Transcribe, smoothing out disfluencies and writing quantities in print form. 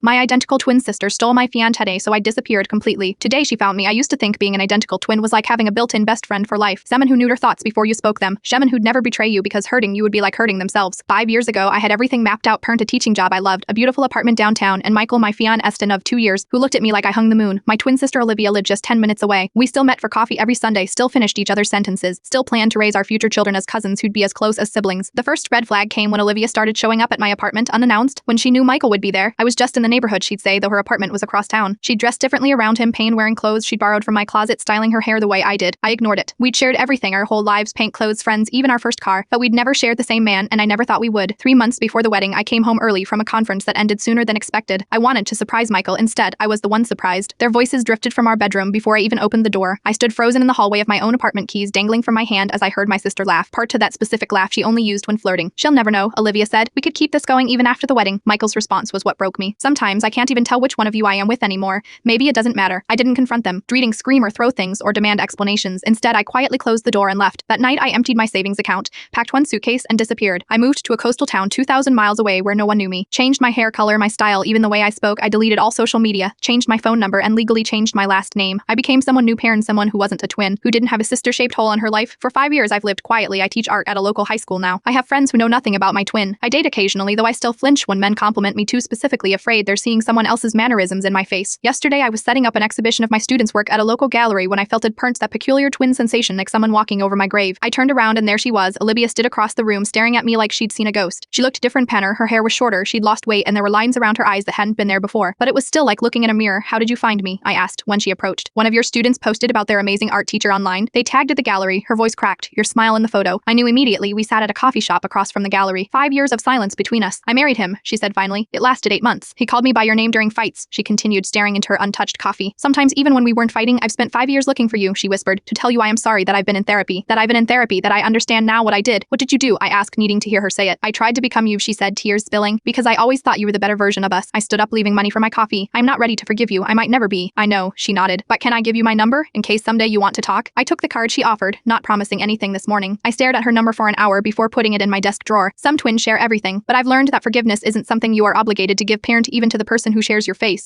My identical twin sister stole my fiancé, so I disappeared completely. Today she found me. I used to think being an identical twin was like having a built-in best friend for life. Someone who knew your thoughts before you spoke them. Someone who'd never betray you because hurting you would be like hurting themselves. 5 years ago, I had everything mapped out, turned a teaching job I loved, a beautiful apartment downtown, and Michael, my fiancé of 2 years, who looked at me like I hung the moon. My twin sister Olivia lived just 10 minutes away. We still met for coffee every Sunday, still finished each other's sentences, still planned to raise our future children as cousins who'd be as close as siblings. The first red flag came when Olivia started showing up at my apartment unannounced. When she knew Michael would be there, I was just in the neighborhood, she'd say, though her apartment was across town. She'd dressed differently around him, wearing clothes she'd borrowed from my closet, styling her hair the way I did. I ignored it. We'd shared everything, our whole lives, paint, clothes, friends, even our first car, but we'd never shared the same man, and I never thought we would. 3 months before the wedding, I came home early from a conference that ended sooner than expected. I wanted to surprise Michael. Instead, I was the one surprised. Their voices drifted from our bedroom before I even opened the door. I stood frozen in the hallway of my own apartment, keys dangling from my hand as I heard my sister laugh. Part to that specific laugh she only used when flirting. She'll never know, Olivia said. We could keep this going even after the wedding. Michael's response was what broke me. Sometimes I can't even tell which one of you I am with anymore. Maybe it doesn't matter. I didn't confront them, dreading scream or throw things or demand explanations. Instead, I quietly closed the door and left. That night, I emptied my savings account, packed one suitcase, and disappeared. I moved to a coastal town 2,000 miles away where no one knew me. Changed my hair color, my style, even the way I spoke. I deleted all social media, changed my phone number, and legally changed my last name. I became someone new, parent, someone who wasn't a twin, who didn't have a sister-shaped hole in her life. For 5 years, I've lived quietly. I teach art at a local high school now. I have friends who know nothing about my twin. I date occasionally, though I still flinch when men compliment me too specifically, afraid they're seeing someone else's mannerisms in my face. Yesterday, I was setting up an exhibition of my students' work at a local gallery when I felt that peculiar twin sensation, like someone walking over my grave. I turned around and there she was. Olivia stood across the room, staring at me like she'd seen a ghost. She looked different, paler, her hair was shorter, she'd lost weight, and there were lines around her eyes that hadn't been there before. But it was still like looking in a mirror. How did you find me? I asked when she approached. One of your students posted about their amazing art teacher online. They tagged at the gallery. Her voice cracked. Your smile in the photo. I knew immediately. We sat at a coffee shop across from the gallery. 5 years of silence between us. I married him, she said finally. It lasted 8 months. He called me by your name during fights, she continued, staring into her untouched coffee. Sometimes even when we weren't fighting, I've spent 5 years looking for you, she whispered, to tell you I am sorry, that I've been in therapy, that I understand now what I did. What did you do? I asked, needing to hear her say it. I tried to become you, she said, tears spilling, because I always thought you were the better version of us. I stood up, leaving money for my coffee. I'm not ready to forgive you. I might never be. I know, she nodded. But can I give you my number, in case someday you want to talk? I took the card she offered, not promising anything this morning. I stared at her number for an hour before putting it in my desk drawer. Some twins share everything, but I've learned that forgiveness isn't something you are obligated to give, parent, even to the person who shares your face.